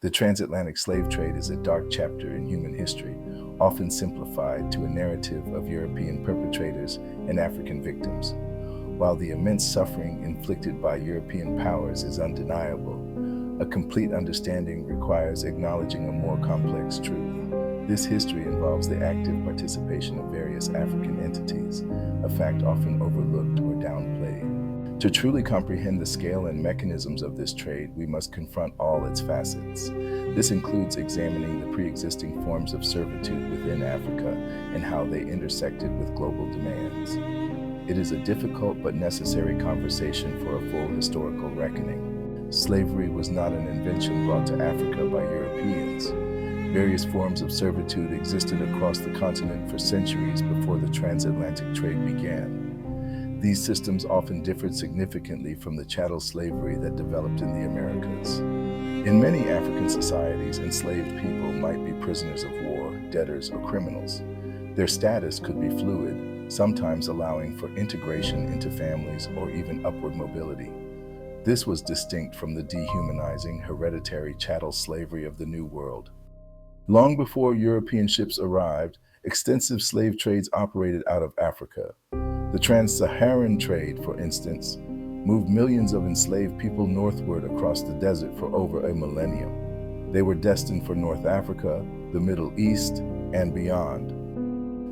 The transatlantic slave trade is a dark chapter in human history, often simplified to a narrative of European perpetrators and African victims. While the immense suffering inflicted by European powers is undeniable, a complete understanding requires acknowledging a more complex truth. This history involves the active participation of various African entities, a fact often overlooked or downplayed. To truly comprehend the scale and mechanisms of this trade, we must confront all its facets. This includes examining the pre-existing forms of servitude within Africa and how they intersected with global demands. It is a difficult but necessary conversation for a full historical reckoning. Slavery was not an invention brought to Africa by Europeans. Various forms of servitude existed across the continent for centuries before the transatlantic trade began. These systems often differed significantly from the chattel slavery that developed in the Americas. In many African societies, enslaved people might be prisoners of war, debtors, or criminals. Their status could be fluid, sometimes allowing for integration into families or even upward mobility. This was distinct from the dehumanizing, hereditary chattel slavery of the New World. Long before European ships arrived, extensive slave trades operated out of Africa. The trans-Saharan trade, for instance, moved millions of enslaved people northward across the desert for over a millennium. They were destined for North Africa, the Middle East, and beyond.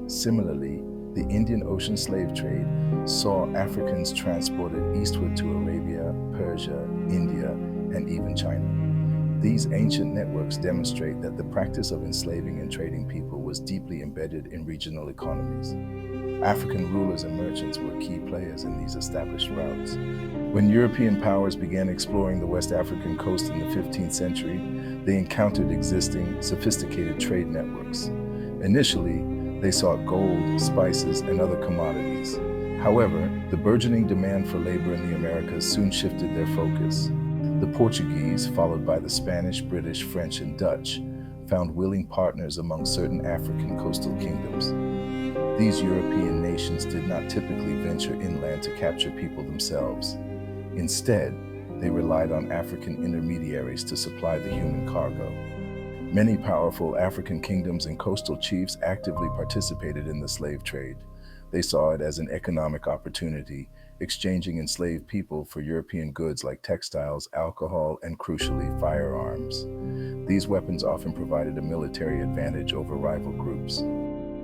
Similarly, the Indian Ocean slave trade saw Africans transported eastward to Arabia, Persia, India, and even China. These ancient networks demonstrate that the practice of enslaving and trading people was deeply embedded in regional economies. African rulers and merchants were key players in these established routes. When European powers began exploring the West African coast in the 15th century, they encountered existing, sophisticated trade networks. Initially, they sought gold, spices, and other commodities. However, the burgeoning demand for labor in the Americas soon shifted their focus. The Portuguese, followed by the Spanish, British, French, and Dutch, found willing partners among certain African coastal kingdoms. These European nations did not typically venture inland to capture people themselves. Instead, they relied on African intermediaries to supply the human cargo. Many powerful African kingdoms and coastal chiefs actively participated in the slave trade. They saw it as an economic opportunity, exchanging enslaved people for European goods like textiles, alcohol, and crucially, firearms. These weapons often provided a military advantage over rival groups.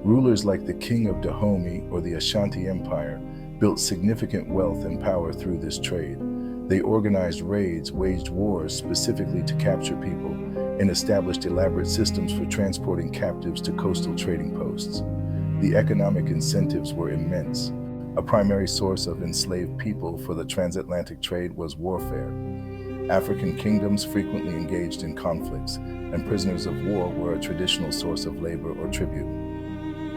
Rulers like the King of Dahomey or the Ashanti Empire built significant wealth and power through this trade. They organized raids, waged wars specifically to capture people, and established elaborate systems for transporting captives to coastal trading posts. The economic incentives were immense. A primary source of enslaved people for the transatlantic trade was warfare. African kingdoms frequently engaged in conflicts, and prisoners of war were a traditional source of labor or tribute.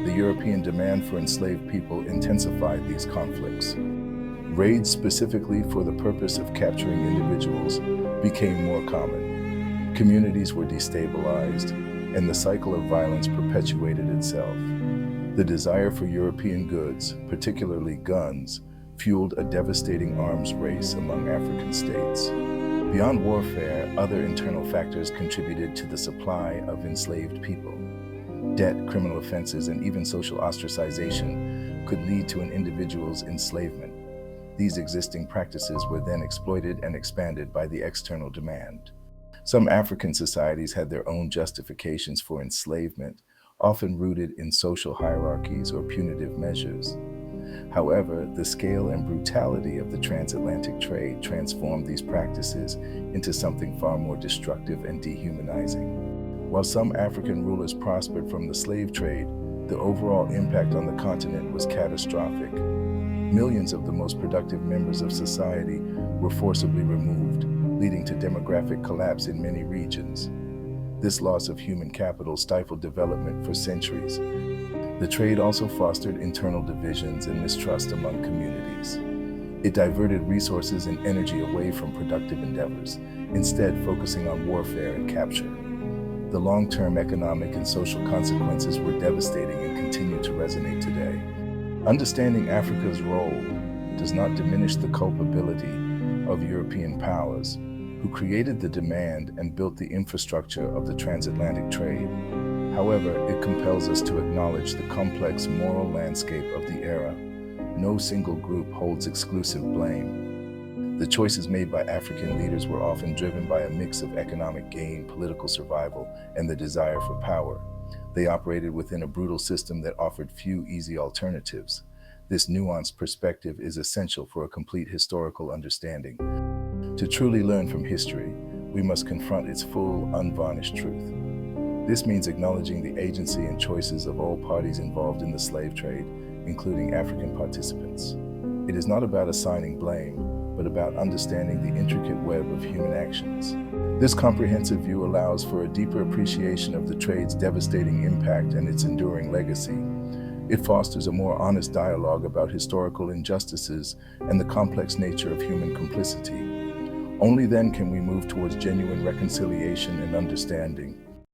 The European demand for enslaved people intensified these conflicts. Raids specifically for the purpose of capturing individuals became more common. Communities were destabilized, and the cycle of violence perpetuated itself. The desire for European goods, particularly guns, fueled a devastating arms race among African states. Beyond warfare, other internal factors contributed to the supply of enslaved people. Debt, criminal offenses, and even social ostracization could lead to an individual's enslavement. These existing practices were then exploited and expanded by the external demand. Some African societies had their own justifications for enslavement, often rooted in social hierarchies or punitive measures. However, the scale and brutality of the transatlantic trade transformed these practices into something far more destructive and dehumanizing. While some African rulers prospered from the slave trade, the overall impact on the continent was catastrophic. Millions of the most productive members of society were forcibly removed, leading to demographic collapse in many regions. This loss of human capital stifled development for centuries. The trade also fostered internal divisions and mistrust among communities. It diverted resources and energy away from productive endeavors, instead focusing on warfare and capture. The long-term economic and social consequences were devastating and continue to resonate today. Understanding Africa's role does not diminish the culpability of European powers, who created the demand and built the infrastructure of the transatlantic trade. However, it compels us to acknowledge the complex moral landscape of the era. No single group holds exclusive blame. The choices made by African leaders were often driven by a mix of economic gain, political survival, and the desire for power. They operated within a brutal system that offered few easy alternatives. This nuanced perspective is essential for a complete historical understanding. To truly learn from history, we must confront its full, unvarnished truth. This means acknowledging the agency and choices of all parties involved in the slave trade, including African participants. It is not about assigning blame, but about understanding the intricate web of human actions. This comprehensive view allows for a deeper appreciation of the trade's devastating impact and its enduring legacy. It fosters a more honest dialogue about historical injustices and the complex nature of human complicity. Only then can we move towards genuine reconciliation and understanding.